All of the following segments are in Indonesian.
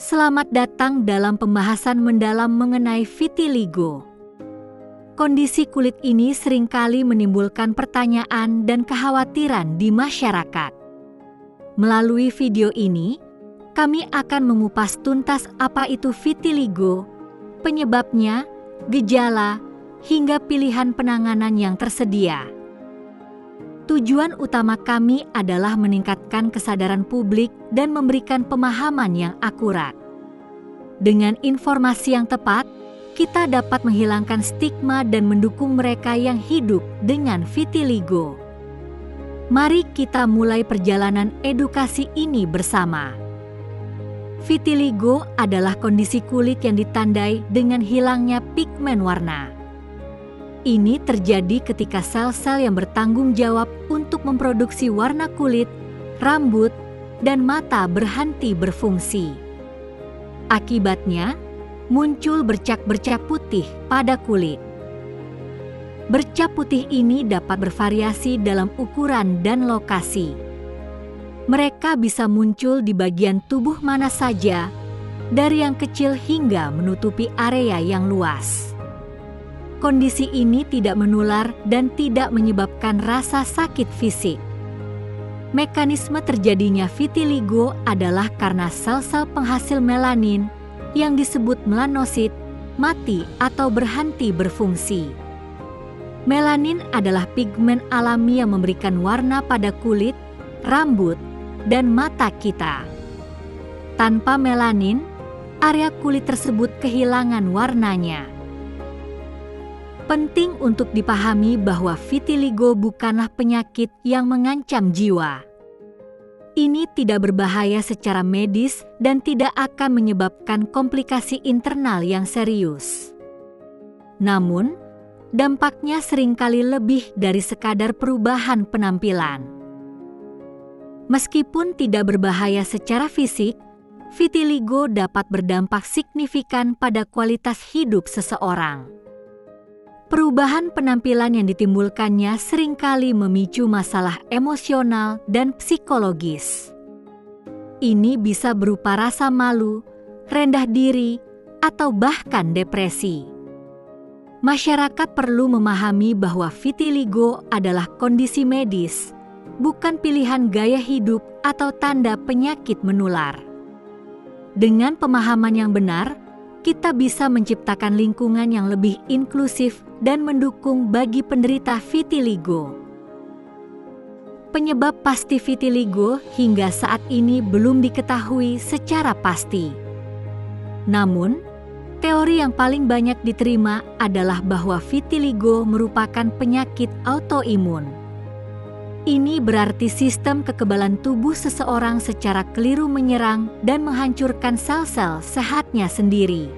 Selamat datang dalam pembahasan mendalam mengenai vitiligo. Kondisi kulit ini seringkali menimbulkan pertanyaan dan kekhawatiran di masyarakat. Melalui video ini, kami akan mengupas tuntas apa itu vitiligo, penyebabnya, gejala, hingga pilihan penanganan yang tersedia. Tujuan utama kami adalah meningkatkan kesadaran publik dan memberikan pemahaman yang akurat. Dengan informasi yang tepat, kita dapat menghilangkan stigma dan mendukung mereka yang hidup dengan vitiligo. Mari kita mulai perjalanan edukasi ini bersama. Vitiligo adalah kondisi kulit yang ditandai dengan hilangnya pigmen warna. Ini terjadi ketika sel-sel yang bertanggung jawab untuk memproduksi warna kulit, rambut, dan mata berhenti berfungsi. Akibatnya, muncul bercak-bercak putih pada kulit. Bercak putih ini dapat bervariasi dalam ukuran dan lokasi. Mereka bisa muncul di bagian tubuh mana saja, dari yang kecil hingga menutupi area yang luas. Kondisi ini tidak menular dan tidak menyebabkan rasa sakit fisik. Mekanisme terjadinya vitiligo adalah karena sel-sel penghasil melanin yang disebut melanosit mati atau berhenti berfungsi. Melanin adalah pigmen alami yang memberikan warna pada kulit, rambut, dan mata kita. Tanpa melanin, area kulit tersebut kehilangan warnanya. Penting untuk dipahami bahwa vitiligo bukanlah penyakit yang mengancam jiwa. Ini tidak berbahaya secara medis dan tidak akan menyebabkan komplikasi internal yang serius. Namun, dampaknya seringkali lebih dari sekadar perubahan penampilan. Meskipun tidak berbahaya secara fisik, vitiligo dapat berdampak signifikan pada kualitas hidup seseorang. Perubahan penampilan yang ditimbulkannya seringkali memicu masalah emosional dan psikologis. Ini bisa berupa rasa malu, rendah diri, atau bahkan depresi. Masyarakat perlu memahami bahwa vitiligo adalah kondisi medis, bukan pilihan gaya hidup atau tanda penyakit menular. Dengan pemahaman yang benar, kita bisa menciptakan lingkungan yang lebih inklusif dan mendukung bagi penderita vitiligo. Penyebab pasti vitiligo hingga saat ini belum diketahui secara pasti. Namun, teori yang paling banyak diterima adalah bahwa vitiligo merupakan penyakit autoimun. Ini berarti sistem kekebalan tubuh seseorang secara keliru menyerang dan menghancurkan sel-sel sehatnya sendiri.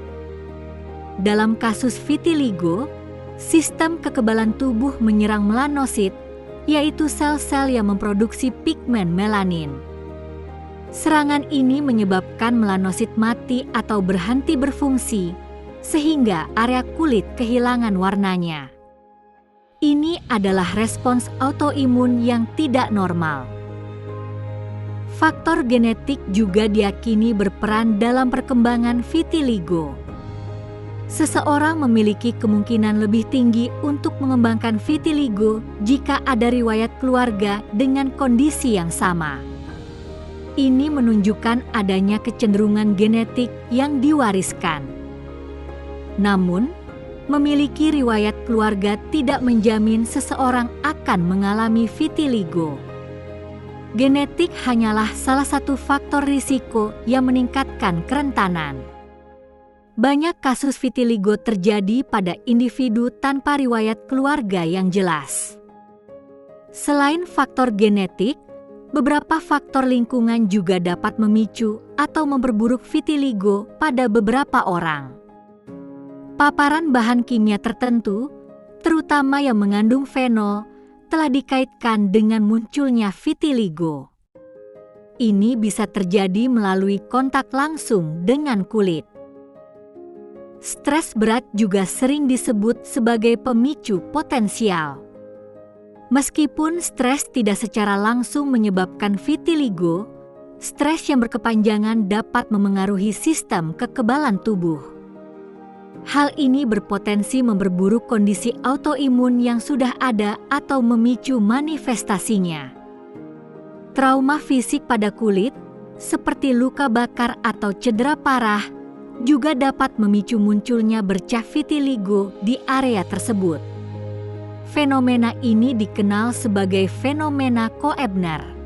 Dalam kasus vitiligo, sistem kekebalan tubuh menyerang melanosit, yaitu sel-sel yang memproduksi pigmen melanin. Serangan ini menyebabkan melanosit mati atau berhenti berfungsi, sehingga area kulit kehilangan warnanya. Ini adalah respons autoimun yang tidak normal. Faktor genetik juga diyakini berperan dalam perkembangan vitiligo. Seseorang memiliki kemungkinan lebih tinggi untuk mengembangkan vitiligo jika ada riwayat keluarga dengan kondisi yang sama. Ini menunjukkan adanya kecenderungan genetik yang diwariskan. Namun, memiliki riwayat keluarga tidak menjamin seseorang akan mengalami vitiligo. Genetik hanyalah salah satu faktor risiko yang meningkatkan kerentanan. Banyak kasus vitiligo terjadi pada individu tanpa riwayat keluarga yang jelas. Selain faktor genetik, beberapa faktor lingkungan juga dapat memicu atau memperburuk vitiligo pada beberapa orang. Paparan bahan kimia tertentu, terutama yang mengandung fenol, telah dikaitkan dengan munculnya vitiligo. Ini bisa terjadi melalui kontak langsung dengan kulit. Stres berat juga sering disebut sebagai pemicu potensial. Meskipun stres tidak secara langsung menyebabkan vitiligo, stres yang berkepanjangan dapat memengaruhi sistem kekebalan tubuh. Hal ini berpotensi memperburuk kondisi autoimun yang sudah ada atau memicu manifestasinya. Trauma fisik pada kulit, seperti luka bakar atau cedera parah, juga dapat memicu munculnya bercak vitiligo di area tersebut. Fenomena ini dikenal sebagai fenomena Koebner.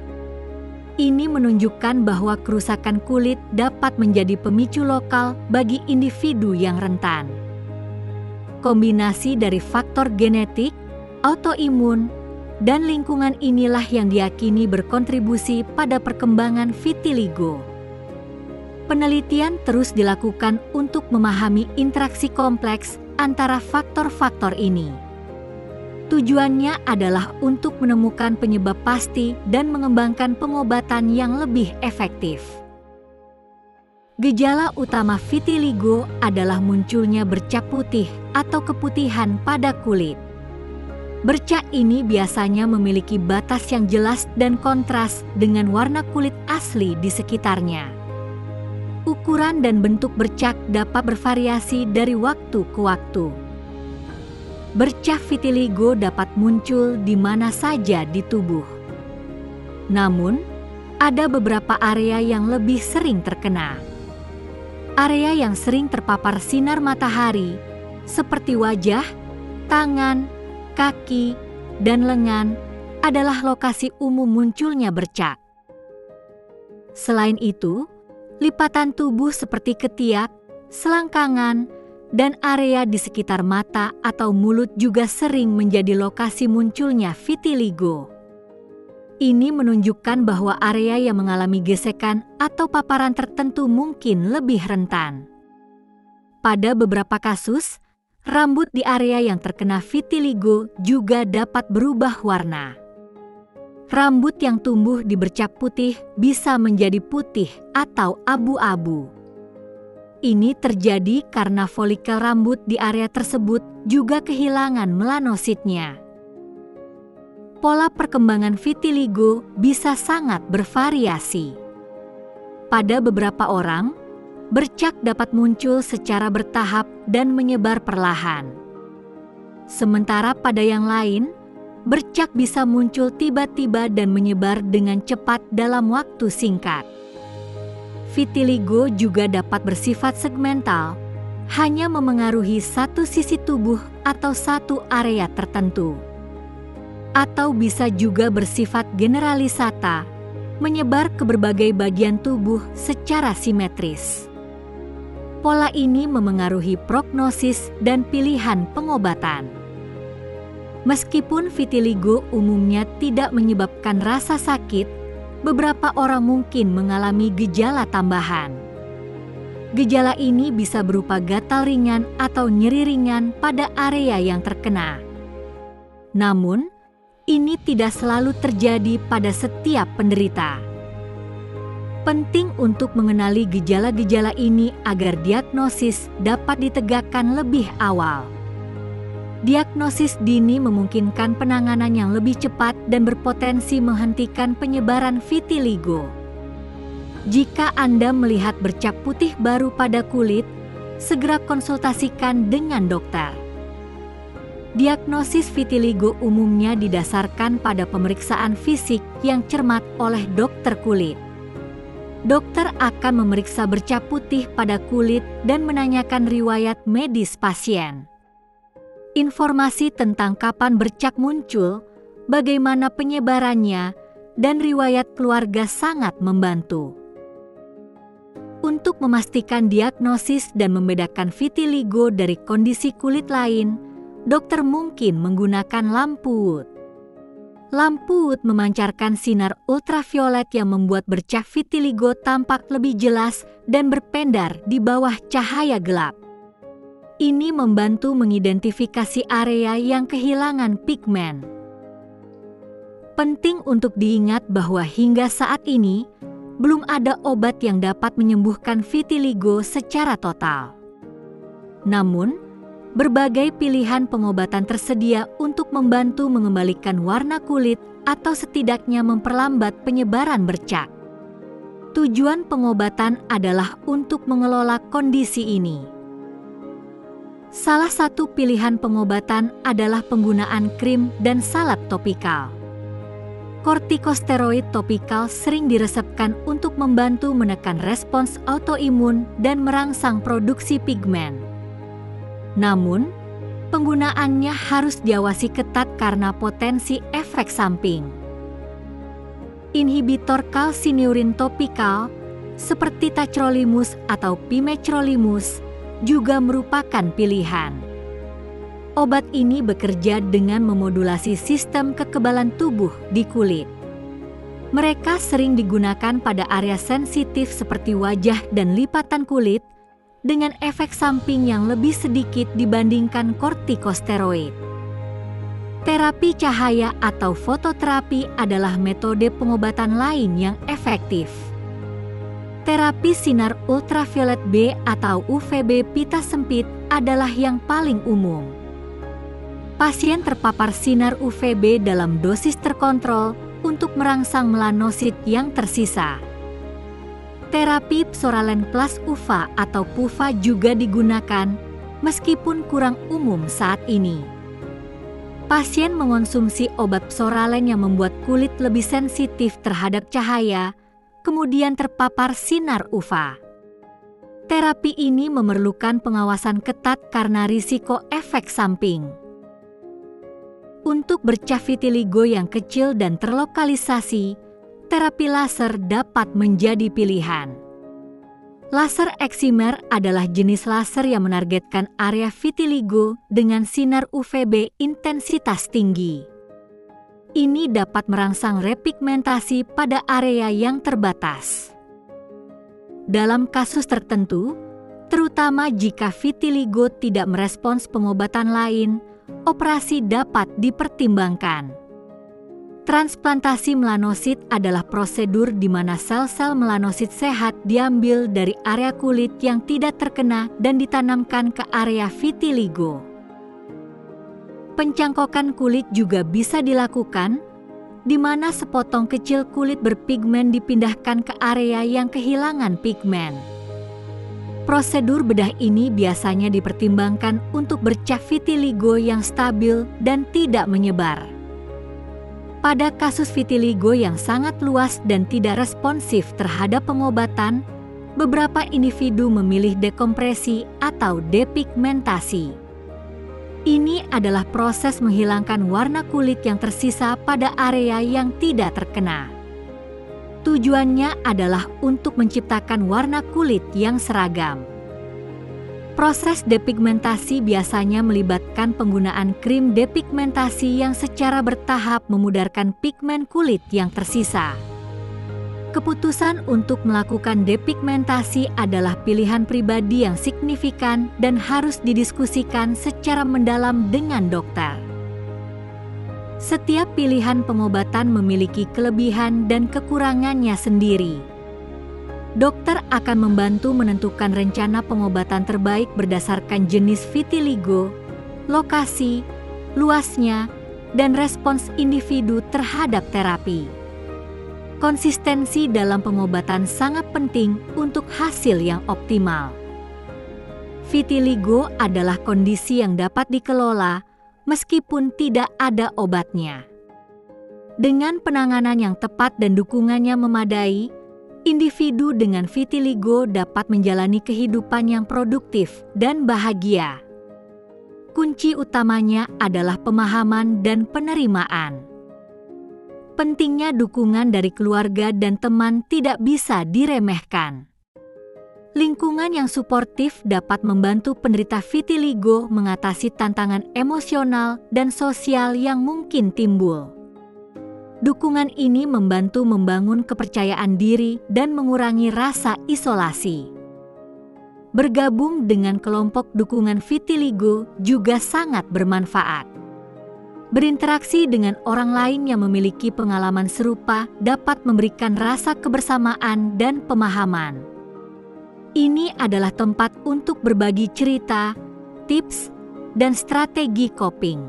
Ini menunjukkan bahwa kerusakan kulit dapat menjadi pemicu lokal bagi individu yang rentan. Kombinasi dari faktor genetik, autoimun, dan lingkungan inilah yang diyakini berkontribusi pada perkembangan vitiligo. Penelitian terus dilakukan untuk memahami interaksi kompleks antara faktor-faktor ini. Tujuannya adalah untuk menemukan penyebab pasti dan mengembangkan pengobatan yang lebih efektif. Gejala utama vitiligo adalah munculnya bercak putih atau keputihan pada kulit. Bercak ini biasanya memiliki batas yang jelas dan kontras dengan warna kulit asli di sekitarnya. Ukuran dan bentuk bercak dapat bervariasi dari waktu ke waktu. Bercak vitiligo dapat muncul di mana saja di tubuh. Namun, ada beberapa area yang lebih sering terkena. Area yang sering terpapar sinar matahari, seperti wajah, tangan, kaki, dan lengan, adalah lokasi umum munculnya bercak. Selain itu, lipatan tubuh seperti ketiak, selangkangan, dan area di sekitar mata atau mulut juga sering menjadi lokasi munculnya vitiligo. Ini menunjukkan bahwa area yang mengalami gesekan atau paparan tertentu mungkin lebih rentan. Pada beberapa kasus, rambut di area yang terkena vitiligo juga dapat berubah warna. Rambut yang tumbuh di bercak putih bisa menjadi putih atau abu-abu. Ini terjadi karena folikel rambut di area tersebut juga kehilangan melanositnya. Pola perkembangan vitiligo bisa sangat bervariasi. Pada beberapa orang, bercak dapat muncul secara bertahap dan menyebar perlahan. Sementara pada yang lain, bercak bisa muncul tiba-tiba dan menyebar dengan cepat dalam waktu singkat. Vitiligo juga dapat bersifat segmental, hanya memengaruhi satu sisi tubuh atau satu area tertentu. Atau bisa juga bersifat generalisata, menyebar ke berbagai bagian tubuh secara simetris. Pola ini memengaruhi prognosis dan pilihan pengobatan. Meskipun vitiligo umumnya tidak menyebabkan rasa sakit, beberapa orang mungkin mengalami gejala tambahan. Gejala ini bisa berupa gatal ringan atau nyeri ringan pada area yang terkena. Namun, ini tidak selalu terjadi pada setiap penderita. Penting untuk mengenali gejala-gejala ini agar diagnosis dapat ditegakkan lebih awal. Diagnosis dini memungkinkan penanganan yang lebih cepat dan berpotensi menghentikan penyebaran vitiligo. Jika Anda melihat bercak putih baru pada kulit, segera konsultasikan dengan dokter. Diagnosis vitiligo umumnya didasarkan pada pemeriksaan fisik yang cermat oleh dokter kulit. Dokter akan memeriksa bercak putih pada kulit dan menanyakan riwayat medis pasien. Informasi tentang kapan bercak muncul, bagaimana penyebarannya, dan riwayat keluarga sangat membantu. Untuk memastikan diagnosis dan membedakan vitiligo dari kondisi kulit lain, dokter mungkin menggunakan lampu UV. Lampu UV memancarkan sinar ultraviolet yang membuat bercak vitiligo tampak lebih jelas dan berpendar di bawah cahaya gelap. Ini membantu mengidentifikasi area yang kehilangan pigmen. Penting untuk diingat bahwa hingga saat ini, belum ada obat yang dapat menyembuhkan vitiligo secara total. Namun, berbagai pilihan pengobatan tersedia untuk membantu mengembalikan warna kulit atau setidaknya memperlambat penyebaran bercak. Tujuan pengobatan adalah untuk mengelola kondisi ini. Salah satu pilihan pengobatan adalah penggunaan krim dan salep topikal. Kortikosteroid topikal sering diresepkan untuk membantu menekan respons autoimun dan merangsang produksi pigmen. Namun, penggunaannya harus diawasi ketat karena potensi efek samping. Inhibitor kalsinurin topikal seperti tacrolimus atau pimecrolimus juga merupakan pilihan. Obat ini bekerja dengan memodulasi sistem kekebalan tubuh di kulit. Mereka sering digunakan pada area sensitif seperti wajah dan lipatan kulit dengan efek samping yang lebih sedikit dibandingkan kortikosteroid. Terapi cahaya atau fototerapi adalah metode pengobatan lain yang efektif. Terapi sinar ultraviolet B atau UVB pita sempit adalah yang paling umum. Pasien terpapar sinar UVB dalam dosis terkontrol untuk merangsang melanosit yang tersisa. Terapi psoralen plus UVA atau PUVA juga digunakan, meskipun kurang umum saat ini. Pasien mengonsumsi obat psoralen yang membuat kulit lebih sensitif terhadap cahaya, kemudian terpapar sinar UVA. Terapi ini memerlukan pengawasan ketat karena risiko efek samping. Untuk bercak vitiligo yang kecil dan terlokalisasi, terapi laser dapat menjadi pilihan. Laser eksimer adalah jenis laser yang menargetkan area vitiligo dengan sinar UVB intensitas tinggi. Ini dapat merangsang repigmentasi pada area yang terbatas. Dalam kasus tertentu, terutama jika vitiligo tidak merespons pengobatan lain, operasi dapat dipertimbangkan. Transplantasi melanosit adalah prosedur di mana sel-sel melanosit sehat diambil dari area kulit yang tidak terkena dan ditanamkan ke area vitiligo. Pencangkokan kulit juga bisa dilakukan, di mana sepotong kecil kulit berpigmen dipindahkan ke area yang kehilangan pigmen. Prosedur bedah ini biasanya dipertimbangkan untuk bercak vitiligo yang stabil dan tidak menyebar. Pada kasus vitiligo yang sangat luas dan tidak responsif terhadap pengobatan, beberapa individu memilih dekompresi atau depigmentasi. Ini adalah proses menghilangkan warna kulit yang tersisa pada area yang tidak terkena. Tujuannya adalah untuk menciptakan warna kulit yang seragam. Proses depigmentasi biasanya melibatkan penggunaan krim depigmentasi yang secara bertahap memudarkan pigmen kulit yang tersisa. Keputusan untuk melakukan depigmentasi adalah pilihan pribadi yang signifikan dan harus didiskusikan secara mendalam dengan dokter. Setiap pilihan pengobatan memiliki kelebihan dan kekurangannya sendiri. Dokter akan membantu menentukan rencana pengobatan terbaik berdasarkan jenis vitiligo, lokasi, luasnya, dan respons individu terhadap terapi. Konsistensi dalam pengobatan sangat penting untuk hasil yang optimal. Vitiligo adalah kondisi yang dapat dikelola meskipun tidak ada obatnya. Dengan penanganan yang tepat dan dukungannya memadai, individu dengan vitiligo dapat menjalani kehidupan yang produktif dan bahagia. Kunci utamanya adalah pemahaman dan penerimaan. Pentingnya dukungan dari keluarga dan teman tidak bisa diremehkan. Lingkungan yang suportif dapat membantu penderita vitiligo mengatasi tantangan emosional dan sosial yang mungkin timbul. Dukungan ini membantu membangun kepercayaan diri dan mengurangi rasa isolasi. Bergabung dengan kelompok dukungan vitiligo juga sangat bermanfaat. Berinteraksi dengan orang lain yang memiliki pengalaman serupa dapat memberikan rasa kebersamaan dan pemahaman. Ini adalah tempat untuk berbagi cerita, tips, dan strategi coping.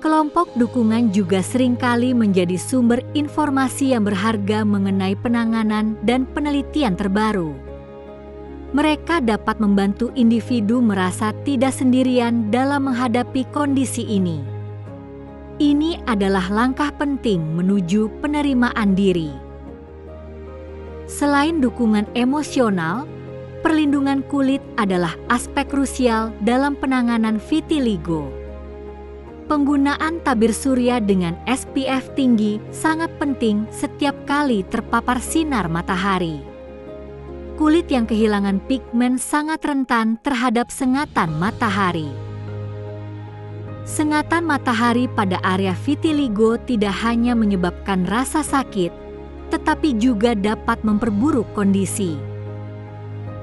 Kelompok dukungan juga seringkali menjadi sumber informasi yang berharga mengenai penanganan dan penelitian terbaru. Mereka dapat membantu individu merasa tidak sendirian dalam menghadapi kondisi ini. Ini adalah langkah penting menuju penerimaan diri. Selain dukungan emosional, perlindungan kulit adalah aspek krusial dalam penanganan vitiligo. Penggunaan tabir surya dengan SPF tinggi sangat penting setiap kali terpapar sinar matahari. Kulit yang kehilangan pigmen sangat rentan terhadap sengatan matahari. Sengatan matahari pada area vitiligo tidak hanya menyebabkan rasa sakit, tetapi juga dapat memperburuk kondisi.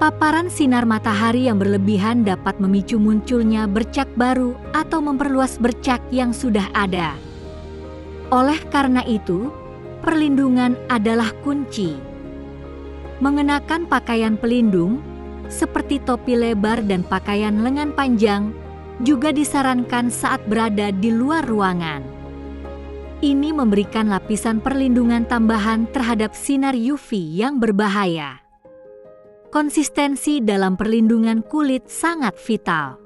Paparan sinar matahari yang berlebihan dapat memicu munculnya bercak baru atau memperluas bercak yang sudah ada. Oleh karena itu, perlindungan adalah kunci. Mengenakan pakaian pelindung, seperti topi lebar dan pakaian lengan panjang, juga disarankan saat berada di luar ruangan. Ini memberikan lapisan perlindungan tambahan terhadap sinar UV yang berbahaya. Konsistensi dalam perlindungan kulit sangat vital.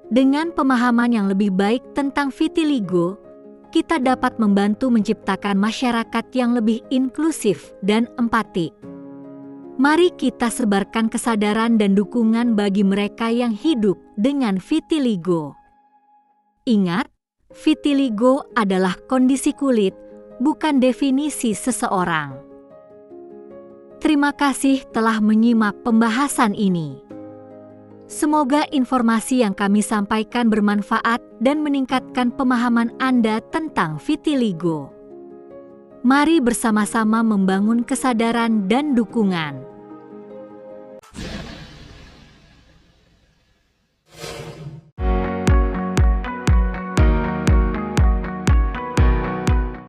Dengan pemahaman yang lebih baik tentang vitiligo, kita dapat membantu menciptakan masyarakat yang lebih inklusif dan empatik. Mari kita sebarkan kesadaran dan dukungan bagi mereka yang hidup dengan vitiligo. Ingat, vitiligo adalah kondisi kulit, bukan definisi seseorang. Terima kasih telah menyimak pembahasan ini. Semoga informasi yang kami sampaikan bermanfaat dan meningkatkan pemahaman Anda tentang vitiligo. Mari bersama-sama membangun kesadaran dan dukungan.